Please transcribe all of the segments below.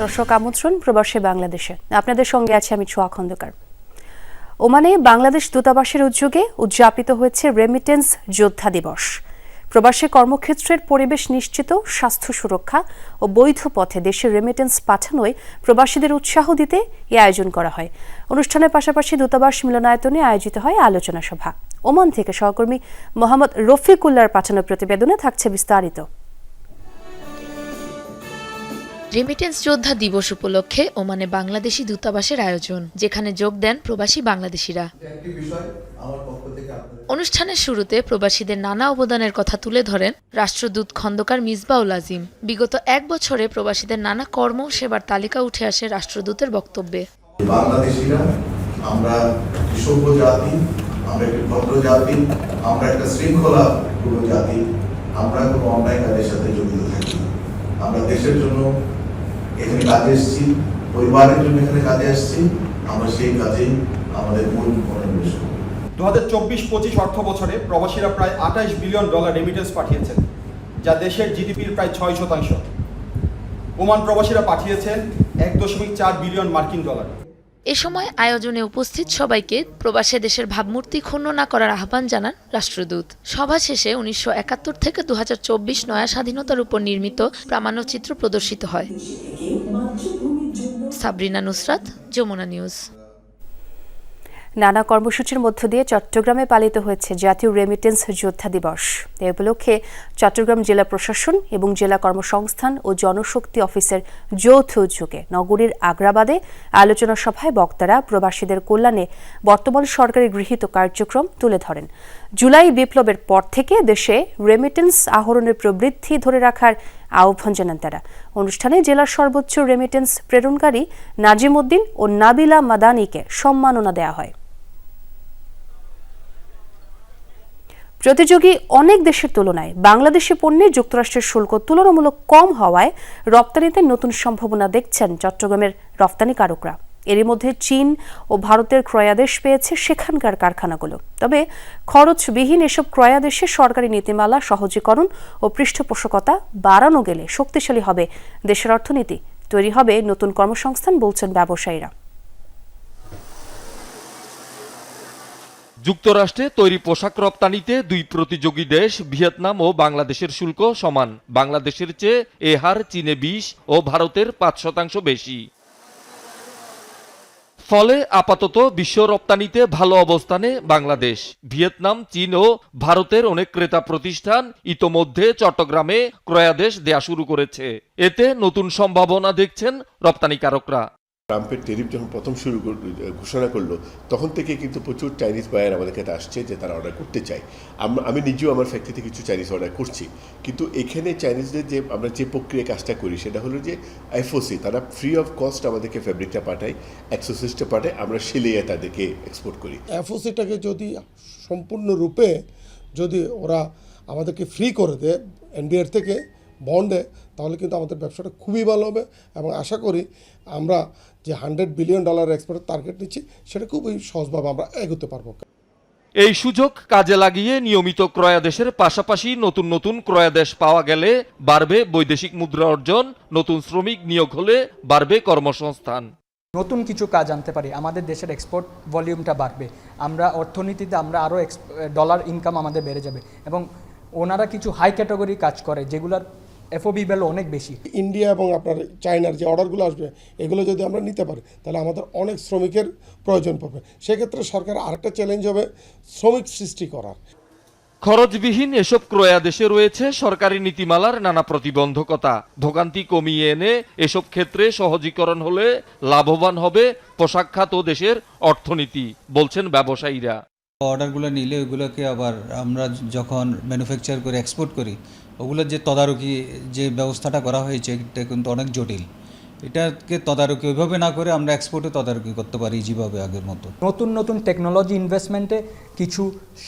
দর্শক আমন্ত্রণ প্রবাসী বাংলাদেশে। আপনাদের সঙ্গে আছে আমি ছোয়া খন্দকার। ওমানে বাংলাদেশ দূতাবাসের উদ্যোগে উদযাপিত হয়েছে রেমিটেন্স যোদ্ধা দিবস। প্রবাসী কর্মক্ষেত্রের পরিবেশ নিশ্চিত, স্বাস্থ্য সুরক্ষা ও বৈধ পথে দেশে রেমিটেন্স পাঠানোয় প্রবাসীদের উৎসাহ দিতে এই আয়োজন করা হয়। অনুষ্ঠানের পাশাপাশি দূতাবাস মিলনায়তনে আয়োজিত হয় আলোচনা সভা। ওমান থেকে সহকর্মী মোহাম্মদ রফিকুল্লাহর পাঠানো প্রতিবেদনে থাকছে বিস্তারিত। রেমিটেন্স যোদ্ধা দিবস উপলক্ষে ওমানে বাংলাদেশি দূতাবাসের আয়োজন, যেখানে যোগ দেন প্রবাসী বাংলাদেশিরা। অনুষ্ঠানের শুরুতে প্রবাসীদের নানা অবদানের কথা তুলে ধরেন রাষ্ট্রদূত খন্দকার মিসবাউল আজিম। বিগত এক বছরে প্রবাসীদের নানা কর্ম সেবার তালিকা উঠে আসে রাষ্ট্রদূতের বক্তব্যে। বাংলাদেশিরা আমরা সভ্য জাতি, আমরা একটি ভদ্র জাতি, আমরা একটা শৃঙ্খলাপূর্ণ জাতি। আমরা কোনো অন্যায় কাজের সাথে জড়িত থাকি। আমরা দেশের জন্য এখানে কাজে এসেছি, পরিবারের জন্য এখানে কাজে আসছি। আমরা সেই কাজেই আমাদের মূল মনোনিবেশ। 2024-25 অর্থ বছরে প্রবাসীরা প্রায় $28 বিলিয়ন রেমিটেন্স পাঠিয়েছেন, যা দেশের জিডিপির প্রায় 6%। ওমান প্রবাসীরা পাঠিয়েছেন $1.4 বিলিয়ন মার্কিন ডলার। এ সময় আয়োজনে উপস্থিত সবাইকে প্রবাসে দেশের ভাবমূর্তি ক্ষুণ্ণ না করার আহ্বান জানান রাষ্ট্রদূত। সভা শেষে 1971 থেকে 2024 নয়া স্বাধীনতার উপর নির্মিত প্রামাণ্যচিত্র প্রদর্শিত হয়। সাবরিনা নুসরাত, যমুনা নিউজ। নানা কর্মসূচির মধ্য দিয়ে চট্টগ্রামে পালিত হয়েছে জাতীয় রেমিটেন্স যোদ্ধা দিবস। এ উপলক্ষে চট্টগ্রাম জেলা প্রশাসন এবং জেলা কর্মসংস্থান ও জনশক্তি অফিসের যৌথ উদ্যোগে নগরীর আগ্রাবাদে আলোচনা সভায় বক্তারা প্রবাসীদের কল্যাণে বর্তমান সরকারের গৃহীত কার্যক্রম তুলে ধরেন। জুলাই বিপ্লবের পর থেকে দেশে রেমিটেন্স আহরণের প্রবৃদ্ধি ধরে রাখার আহ্বান জানান তারা। অনুষ্ঠানে জেলার সর্বোচ্চ রেমিটেন্স প্রেরণকারী নাজিম উদ্দিন ও নাবিলা মাদানিকে সম্মাননা দেওয়া হয়। প্রতিযোগী অনেক দেশের তুলনায় বাংলাদেশি পণ্যে যুক্তরাষ্ট্রের শুল্ক তুলনামূলক কম হওয়ায় রপ্তানিতে নতুন সম্ভাবনা দেখছেন চট্টগ্রামের রপ্তানিকারকরা। এরই মধ্যে চীন ও ভারতের ক্রয়াদেশ পেয়েছে সেখানকার কারখানাগুলো। তবে খরচবিহীন এসব ক্রয়াদেশে সরকারি নীতিমালা সহজীকরণ ও পৃষ্ঠপোষকতা বাড়ানো গেলে শক্তিশালী হবে দেশের অর্থনীতি, তৈরি হবে নতুন কর্মসংস্থান, বলছেন ব্যবসায়ীরা। যুক্তরাষ্ট্রে তৈরি পোশাক রপ্তানিতে দুই প্রতিযোগী দেশ ভিয়েতনাম ও বাংলাদেশের শুল্ক সমান। বাংলাদেশের চেয়ে এ হার চীনে 20 ও ভারতের 5% বেশি। ফলে আপাতত বিশ্ব রপ্তানিতে ভালো অবস্থানে বাংলাদেশ। ভিয়েতনাম, চীন ও ভারতের অনেক ক্রেতা প্রতিষ্ঠান ইতোমধ্যে চট্টগ্রামে ক্রয়াদেশ দেয়া শুরু করেছে। এতে নতুন সম্ভাবনা দেখছেন রপ্তানিকারকরা। ট্রাম্পের টেরিফ যখন প্রথম ঘোষণা করলো, তখন থেকে কিন্তু প্রচুর চাইনিজ বায়ার আমাদের কাছে আসছে যে তারা অর্ডার করতে চায়। আমি নিজেও আমার ফ্যাক্টরিতে কিছু চাইনিজ অর্ডার করছি। কিন্তু এখানে চাইনিজদের যে আমরা যে প্রক্রিয়া কাজটা করি সেটা হলো যে এফওসি, তারা ফ্রি অফ কস্ট আমাদেরকে ফ্যাব্রিকটা পাঠায়, এক্সোসিসটা পাঠায়, আমরা সিলিয়ে তাদেরকে এক্সপোর্ট করি। এফওসিটাকে যদি সম্পূর্ণরূপে যদি ওরা আমাদেরকে ফ্রি করে দেয় এনবিআর থেকে বন্ডে, তাহলে কিন্তু আমাদের ব্যবসাটা খুবই ভালো হবে এবং আশা করি আমরা যে $100 বিলিয়ন এক্সপোর্টের টার্গেট নিচ্ছি সেটা খুবই সহজভাবে আমরা এগোতে পারবো। এই সুযোগ কাজে লাগিয়ে নিয়মিত ক্রয়াদেশের পাশাপাশি নতুন নতুন ক্রয়াদেশ পাওয়া গেলে বাড়বে বৈদেশিক মুদ্রা অর্জন, নতুন শ্রমিক নিয়োগ হলে বাড়বে কর্মসংস্থান। নতুন কিছু কাজ আনতে পারি, আমাদের দেশের এক্সপোর্ট ভলিউমটা বাড়বে, আমরা অর্থনীতিতে আমরা আরও ডলার ইনকাম আমাদের বেড়ে যাবে। এবং ওনারা কিছু হাই ক্যাটাগরি কাজ করে যেগুলোর এফওবি ভ্যালু অনেক বেশি। ইন্ডিয়া এবং আপনার চায়নার যে অর্ডারগুলো আসবে এগুলো যদি আমরা নিতে পারি তাহলে আমাদের অনেক শ্রমিকের প্রয়োজন পড়বে। সেক্ষেত্রে সরকার আরেকটা চ্যালেঞ্জ হবে শ্রমিক সৃষ্টি করার। খরচবিহীন এসব ক্রয়াদেশে রয়েছে সরকারি নীতিমালার নানা প্রতিবন্ধকতা। ভোগান্তি কমিয়ে এনে এসব ক্ষেত্রে সহজীকরণ হলে লাভবান হবে পোশাক খাত ও দেশের অর্থনীতি, বলছেন ব্যবসায়ীরা। অর্ডারগুলো নিলে ওইগুলোকে আবার আমরা যখন ম্যানুফ্যাকচার করে এক্সপোর্ট করি, ওগুলোর যে তদারকি যে ব্যবস্থাটা করা হয়েছে এটা কিন্তু অনেক জটিল। এটাকে তদারকি ওইভাবে না করে আমরা এক্সপোর্টে তদারকি করতে পারি যেভাবে আগের মতো। নতুন নতুন টেকনোলজি ইনভেস্টমেন্টে কিছু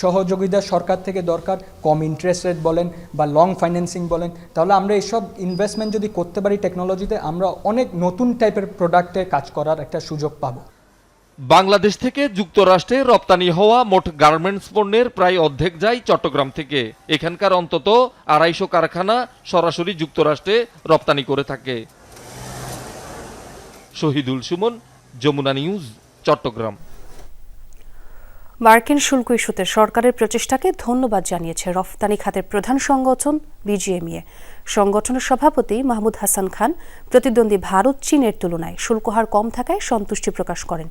সহযোগিতা সরকার থেকে দরকার, কম ইন্টারেস্ট রেট বলেন বা লং ফাইন্যান্সিং বলেন, তাহলে আমরা এইসব ইনভেস্টমেন্ট যদি করতে পারি টেকনোলজিতে, আমরা অনেক নতুন টাইপের প্রোডাক্টে কাজ করার একটা সুযোগ পাবো। বাংলাদেশ থেকে যুক্তরাষ্ট্রে রপ্তানি হওয়া মোট গার্মেন্টস পণ্যের প্রায় অর্ধেক যায় চট্টগ্রাম থেকে। এখানকার অন্তত 250 কারখানা সরাসরি যুক্তরাষ্ট্রে রপ্তানি করে থাকে। শহীদুল সুমন, যমুনা নিউজ, চট্টগ্রাম। মার্কিন শুল্ক ইস্যুতে সরকারের প্রচেষ্টাকে ধন্যবাদ জানিয়েছে রফতানি খাতের প্রধান সংগঠন বিজিএমইএ। সংগঠনের সভাপতি মাহমুদ হাসান খান প্রতিদ্বন্দ্বী ভারত চীনের তুলনায় শুল্ক হার কম থাকায় সন্তুষ্টি প্রকাশ করেন।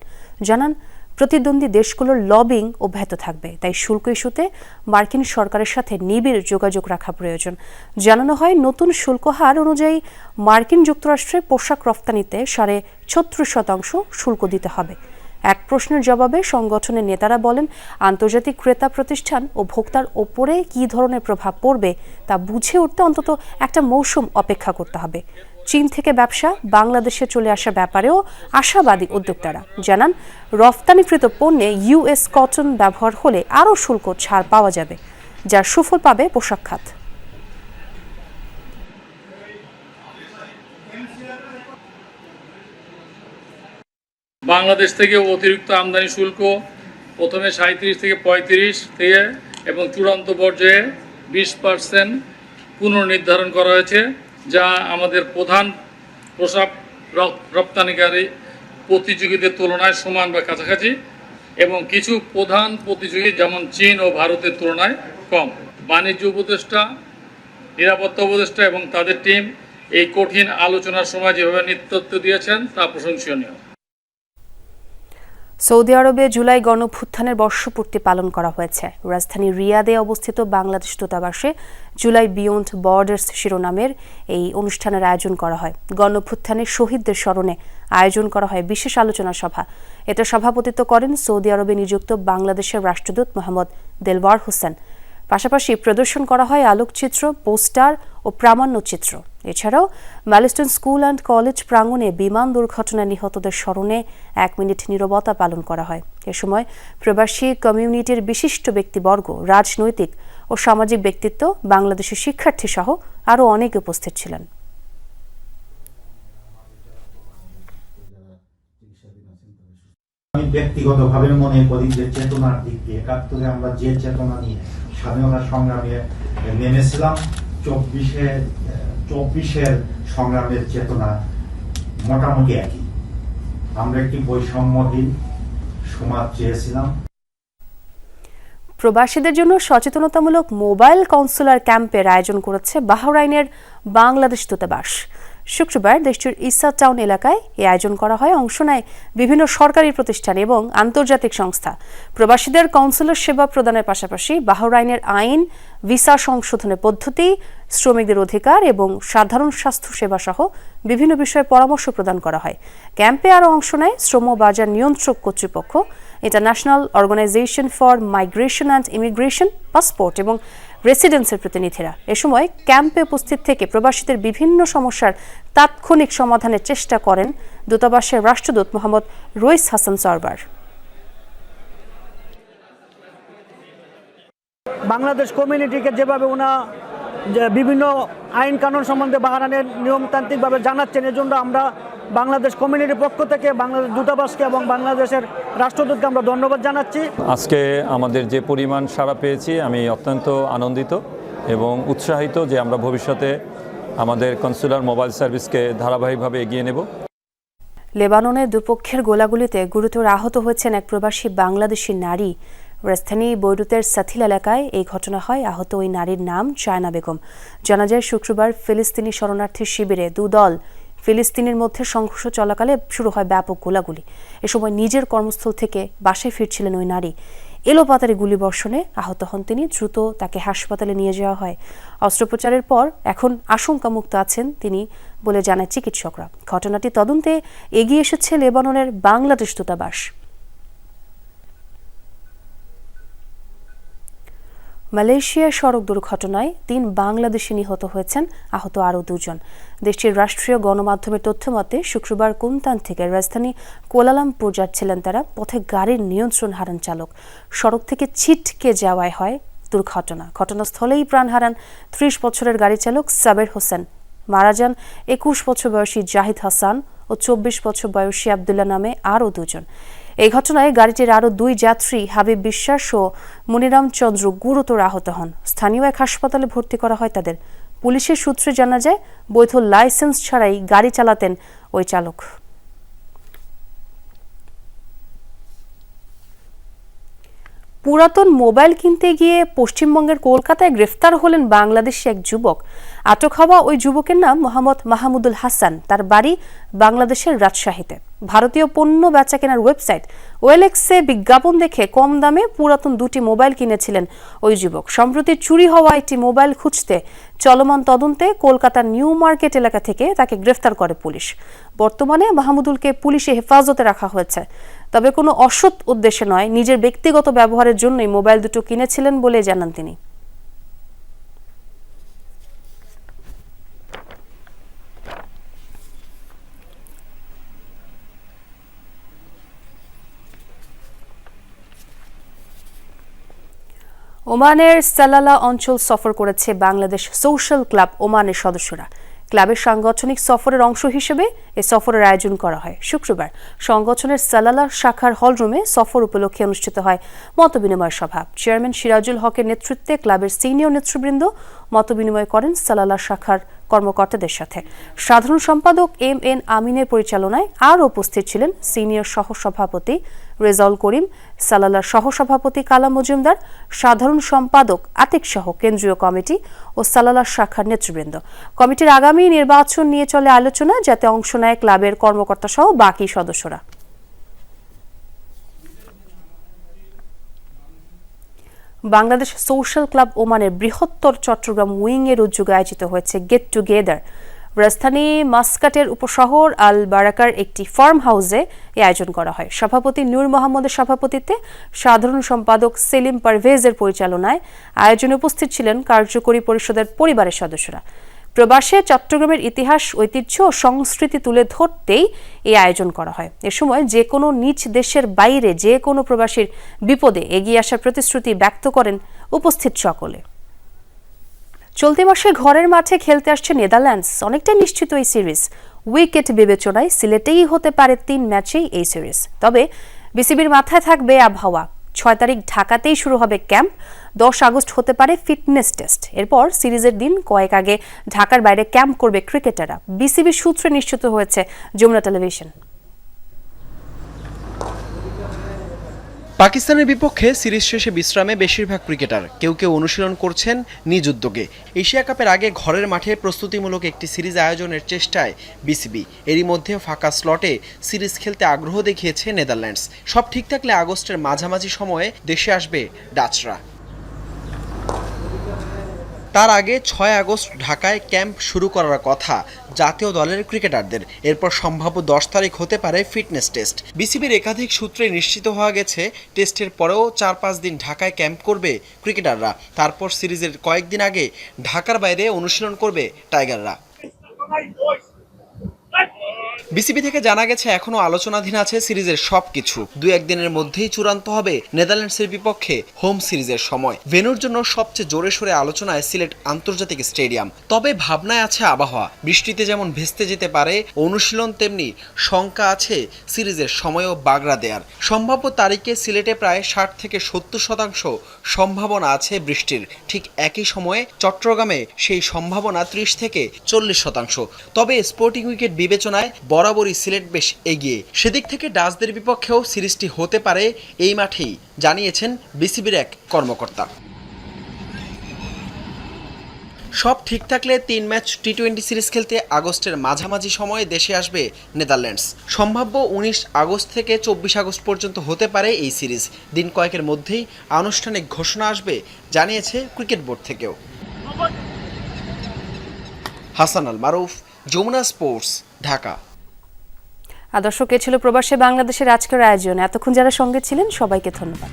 জানান, প্রতিদ্বন্দ্বী দেশগুলোর লবিং অব্যাহত থাকবে, তাই শুল্ক ইস্যুতে মার্কিন সরকারের সাথে নিবিড় যোগাযোগ রাখা প্রয়োজন। জানানো হয়, নতুন শুল্ক হার অনুযায়ী মার্কিন যুক্তরাষ্ট্রে পোশাক রফতানিতে 36% শুল্ক দিতে হবে। এক প্রশ্নের জবাবে সংগঠনের নেতারা বলেন, আন্তর্জাতিক ক্রেতা প্রতিষ্ঠান ও ভোক্তার ওপরে কী ধরনের প্রভাব পড়বে তা বুঝে উঠতে অন্তত একটা মৌসুম অপেক্ষা করতে হবে। চীন থেকে ব্যবসা বাংলাদেশে চলে আসার ব্যাপারেও আশাবাদী উদ্যোক্তারা। জানান, রফতানিকৃত পণ্যে ইউএস কটন ব্যবহার হলে আরও শুল্ক ছাড় পাওয়া যাবে, যার সুফল পাবে পোশাক খাত। বাংলাদেশ থেকে অতিরিক্ত আমদানি শুল্ক প্রথমে 37 থেকে 35 থেকে এবং চূড়ান্ত পর্যায়ে 20% পুনর্নির্ধারণ করা হয়েছে, যা আমাদের প্রধান পোশাক রপ্তানিকারী প্রতিযোগীদের তুলনায় সমান বা কাছাকাছি এবং কিছু প্রধান প্রতিযোগী যেমন চীন ও ভারতের তুলনায় কম। বাণিজ্য উপদেষ্টা, নিরাপত্তা উপদেষ্টা এবং তাদের টিম এই কঠিন আলোচনার সময় যেভাবে নেতৃত্ব দিয়েছেন তা প্রশংসনীয়। সৌদি আরবে জুলাই গণঅভ্যুত্থানের বর্ষপূর্তি পালন করা হয়েছে। রাজধানী রিয়াদে অবস্থিত বাংলাদেশ দূতাবাসে জুলাই বিয়ন্ড বর্ডার্স শিরোনামের এই অনুষ্ঠানের আয়োজন করা হয়। গণঅভ্যুত্থানের শহীদদের স্মরণে আয়োজন করা হয় বিশেষ আলোচনা সভা। এতে সভাপতিত্ব করেন সৌদি আরবে নিযুক্ত বাংলাদেশের রাষ্ট্রদূত মোহাম্মদ দেলওয়ার হোসেন। পাশাপাশি প্রদর্শন করা হয় আলোকচিত্র, পোস্টার ও প্রামাণ্যচিত্র। এছাড়াও ম্যালিস্টন স্কুল অ্যান্ড কলেজ প্রাঙ্গণে বিমান দুর্ঘটনায় নিহতদের স্মরণে 1 মিনিট নীরবতা পালন করা হয়। এ সময় প্রবাসী কমিউনিটির বিশিষ্ট ব্যক্তিবর্গ, রাজনৈতিক ও সামাজিক ব্যক্তিত্ব, বাংলাদেশের শিক্ষার্থী সহ আরও অনেকে উপস্থিত ছিলেন। আমি ব্যক্তিগতভাবে মনে করি যে চেতনার দিক দিয়ে 71-এ আমরা যে চেতনা নিয়ে স্বাধীনতা সংগ্রামে নেমেছিলাম, 24-এর সংগ্রামের চেতনা মোটামুটি একই। আমরা একটি বৈষম্যহীন সমাজ চেয়েছিলাম। প্রবাসীদের জন্য সচেতনতামূলক মোবাইল কনসুলার ক্যাম্পের আয়োজন করেছে বাহরাইনের বাংলাদেশ দূতাবাস। শুক্রবার দেশটির ইসা টাউন এলাকায় এই আয়োজন করা হয়। অংশ নেয় বিভিন্ন সরকারি প্রতিষ্ঠান এবং আন্তর্জাতিক সংস্থা। প্রবাসীদের কনসুলার সেবা প্রদানের পাশাপাশি বাহরাইনের আইন, ভিসা সংশোধনের পদ্ধতি, শ্রমিকদের অধিকার এবং সাধারণ স্বাস্থ্য সেবা সহ বিভিন্ন বিষয়ে পরামর্শ প্রদান করা হয়। ক্যাম্পে আরও অংশ নেয় শ্রম বাজার নিয়ন্ত্রক কর্তৃপক্ষ, International Organization for Migration and Immigration, passport এবং রেসিডেন্সের প্রতিনিধিরা। এ সময় ক্যাম্পে উপস্থিত থেকে প্রবাসীদের বিভিন্ন সমস্যার তাৎক্ষণিক সমাধানের চেষ্টা করেন দূতাবাসের রাষ্ট্রদূত মোহাম্মদ রইস হাসান সরবার। বাংলাদেশ কমিউনিটিকে যেভাবে বিভিন্ন আইন কানুন সম্বন্ধে বাহরাইনের নিয়মতান্ত্রিকভাবে জানাচ্ছেন, এজন্য আমরা বাংলাদেশ কমিউনিটির পক্ষ থেকে বাংলাদেশ দূতাবাসকে এবং বাংলাদেশের রাষ্ট্রদূতকে আমরা ধন্যবাদ জানাচ্ছি। আজকে আমাদের যে পরিমাণ সাড়া পেয়েছি, আমি অত্যন্ত আনন্দিত এবং উৎসাহিত যে আমরা ভবিষ্যতে আমাদের কনসুলার মোবাইল সার্ভিসকে ধারাবাহিকভাবে এগিয়ে নেব। লেবাননে দুপক্ষের গোলাগুলিতে গুরুতর আহত হয়েছেন এক প্রবাসী বাংলাদেশি নারী। রাজধানী বৈরুতের সাথিল এলাকায় এই ঘটনা হয়। আহত ওই নারীর নাম চায়না বেগম। জানা যায়, শুক্রবার ফিলিস্তিনি শরণার্থী শিবিরে দুদল ফিলিস্তিনের মধ্যে সংঘর্ষ চলাকালে শুরু হয় ব্যাপক গোলাগুলি। এ সময় নিজের কর্মস্থল থেকে বাসায় ফিরছিলেন ওই নারী। এলোপাতাড়ি গুলিবর্ষণে আহত হন তিনি। দ্রুত তাকে হাসপাতালে নিয়ে যাওয়া হয়। অস্ত্রোপচারের পর এখন আশঙ্কামুক্ত আছেন তিনি বলে জানায় চিকিৎসকরা। ঘটনাটি তদন্তে এগিয়ে এসেছে লেবাননের বাংলাদেশ দূতাবাস। মালয়েশিয়ার সড়ক দুর্ঘটনায় 3 বাংলাদেশি নিহত হয়েছেন, আহত আরও 2 জন। দেশটির রাষ্ট্রীয় গণমাধ্যমের তথ্য মতে শুক্রবার কুন্তান থেকে রাজধানী কুয়ালালামপুর যাচ্ছিলেন তারা। পথে গাড়ির নিয়ন্ত্রণ হারান চালক। সড়ক থেকে ছিটকে যাওয়ায় হয় দুর্ঘটনা। ঘটনাস্থলেই প্রাণ হারান 30 বছরের গাড়ি চালক সাবের হোসেন। মারা যান 21 বছর বয়সী জাহিদ হাসান ও 24 বছর বয়সী আবদুল্লাহ নামে আরও 2 জন। এই ঘটনায় গাড়িটির আরও 2 যাত্রী হাবিব বিশ্বাস ও মনিরাম চন্দ্র গুরুতর আহত হন। স্থানীয় এক হাসপাতালে ভর্তি করা হয় তাদের। পুলিশের সূত্রে জানা যায়, বৈধ লাইসেন্স ছাড়াই গাড়ি চালাতেন ওই চালক। পুরাতন মোবাইল কিনতে গিয়ে পশ্চিমবঙ্গের কলকাতায় গ্রেফতার হলেন বাংলাদেশি এক যুবক। আটক হওয়া ওই যুবকের নাম মোহাম্মদ মাহমুদুল হাসান। তার বাড়ি বাংলাদেশের রাজশাহীতে। ভারতীয় পণ্য বেচা কেনার ওয়েবসাইট ওয়েলেক্সে বিজ্ঞাপন দেখে কম দামে পুরাতন দুটি মোবাইল কিনেছিলেন ওই যুবক। সম্প্রতি চুরি হওয়া একটি মোবাইল খুঁজতে চলমান তদন্তে কলকাতার নিউ মার্কেট এলাকা থেকে তাকে গ্রেফতার করে পুলিশ। বর্তমানে মাহমুদুলকে পুলিশে হেফাজতে রাখা হয়েছে। তবে কোনো অসৎ উদ্দেশ্যে নয়, নিজের ব্যক্তিগত ব্যবহারের জন্যই মোবাইল দুটো কিনেছিলেন বলে জানান তিনি। ওমানের সালালা অঞ্চল সফর করেছে বাংলাদেশ সোশ্যাল ক্লাব ওমানের সদস্যরা। ক্লাবের সাংগঠনিক সফরের অংশ হিসেবে এই সফরের আয়োজন করা হয়। শুক্রবার সংগঠনের সালালা শাখার হলরুমে সফর উপলক্ষে অনুষ্ঠিত হয় মতবিনিময় সভা। চেয়ারম্যান সিরাজুল হকের নেতৃত্বে ক্লাবের সিনিয়র নেতৃবৃন্দ মতবিনিময় করেন সালালা শাখার কর্মকর্তাদের সাথে। সাধারণ সম্পাদক এম.এন. আমিনের পরিচালনায় আর উপস্থিত ছিলেন সিনিয়র সহসভাপতি রেজাউল করিম, সালালার সহসভাপতি কালাম মজুমদার, সাধারণ সম্পাদক আতিক সহ কেন্দ্রীয় কমিটি ও সালালা শাখার নেতৃবৃন্দ। কমিটির আগামী নির্বাচন নিয়ে চলে আলোচনা, যাতে অংশ নেয় ক্লাবের কর্মকর্তা সহ বাকি সদস্যরা। বাংলাদেশ সোশ্যাল ক্লাব ওমানের বৃহত্তর চট্টগ্রাম উইং এর উদ্যোগে আয়োজিত হয়েছে গেট টুগেদার। রাজধানী মাসকাটের উপশহর আল বারাকার একটি ফার্ম হাউসে এই আয়োজন করা হয়। সভাপতি নূর মোহাম্মদের সভাপতিত্বে, সাধারণ সম্পাদক সেলিম পারভেজের পরিচালনায় আয়োজনে উপস্থিত ছিলেন কার্যকরী পরিষদের পরিবারের সদস্যরা। প্রবাসে চট্টগ্রামের ইতিহাস, ঐতিহ্য ও সংস্কৃতি তুলে ধরতেই এই আয়োজন করা হয়। এ সময় যে কোনো নিজ দেশের বাইরে যে কোনো প্রবাসীর বিপদে এগিয়ে আসার প্রতিশ্রুতি ব্যক্ত করেন উপস্থিত সকলে। চলতি মাসে ঘরের মাঠে খেলতে আসছে নেদারল্যান্ডস। অনেকটাই নিশ্চিত এই সিরিজ। উইকেট বিবেচনায় সিলেটেই হতে পারে 3 ম্যাচেই এই সিরিজ। তবে বিসিবির মাথায় থাকবে আবহাওয়া। 6 তারিখ ঢাকাতেই শুরু হবে ক্যাম্প। 10 আগস্ট হতে পারে ফিটনেস টেস্ট। এরপর সিরিজের দিন কয়েক আগে ঢাকার বাইরে ক্যাম্প করবে ক্রিকেটাররা। বিসিবি সূত্রে নিশ্চিত হয়েছে যমুনা টেলিভিশন। পাকিস্তানের বিপক্ষে সিরিজ শেষে বিশ্রামে বেশিরভাগ ক্রিকেটার। কেউ কেউ অনুশীলন করছেন নিজ উদ্যোগে। এশিয়া কাপের আগে ঘরের মাঠে প্রস্তুতিমূলক একটি সিরিজ আয়োজনের চেষ্টায় বিসিবি। এরই মধ্যে ফাঁকা স্লটে সিরিজ খেলতে আগ্রহ দেখিয়েছে নেদারল্যান্ডস। সব ঠিক থাকলে আগস্টের মাঝামাঝি সময়ে দেশে আসবে ডাচরা। তার আগে 6 আগস্ট ঢাকায় ক্যাম্প শুরু করার কথা জাতীয় দলের ক্রিকেটারদের। এরপর সম্ভাব্য 10 তারিখ হতে পারে ফিটনেস টেস্ট। বিসিবির একাধিক সূত্রে নিশ্চিত হওয়া গেছে টেস্টের পরেও 4-5 দিন ঢাকায় ক্যাম্প করবে ক্রিকেটাররা। তারপর সিরিজের কয়েকদিন আগে ঢাকার বাইরে অনুশীলন করবে টাইগাররা। বিসিবি থেকে জানা গেছে এখনো আলোচনাধীন আছে সিরিজের সবকিছু। 2-1 দিনের মধ্যেই চূড়ান্ত হবে নেদারল্যান্ডসের বিপক্ষে হোম সিরিজের সময়। ভেন্যুর জন্য সবচেয়ে জোরে সোরে আলোচনায় সিলেট আন্তর্জাতিক স্টেডিয়াম। তবে ভাবনায় আছে আবহাওয়া। বৃষ্টিতে যেমন ভেস্তে যেতে পারে অনুশীলন, তেমনি শঙ্কা আছে সিরিজের সময়ও বাগড়া দেয়ার। সম্ভাব্য তারিখে সিলেটে প্রায় 60 থেকে 70% সম্ভাবনা আছে বৃষ্টির। ঠিক একই সময়ে চট্টগ্রামে সেই সম্ভাবনা 30 থেকে 40%। তবে স্পোর্টিং উইকেট বিবেচনায় বরাবরই সিলেট বেশ এগিয়ে। সেদিক থেকে ডাচদের বিপক্ষেও সিরিজটি হতে পারে এই মাঠেই, জানিয়েছেন বিসিবির এক কর্মকর্তা। সব ঠিক থাকলে 3 ম্যাচ টি-20 সিরিজ খেলতে আগস্টের মাঝামাঝি সময়ে দেশে আসবে নেদারল্যান্ডস। সম্ভাব্য 19 আগস্ট থেকে 24 আগস্ট পর্যন্ত হতে পারে এই সিরিজ। দিন কয়েকের মধ্যেই আনুষ্ঠানিক ঘোষণা আসবে, জানিয়েছে ক্রিকেট বোর্ড থেকেও। হাসান আল মারুফ, যমুনা স্পোর্টস, ঢাকা। দর্শক, এ ছিল প্রবাসী বাংলাদেশের আজকের আয়োজন। এতক্ষণ যারা সঙ্গে ছিলেন সবাইকে ধন্যবাদ।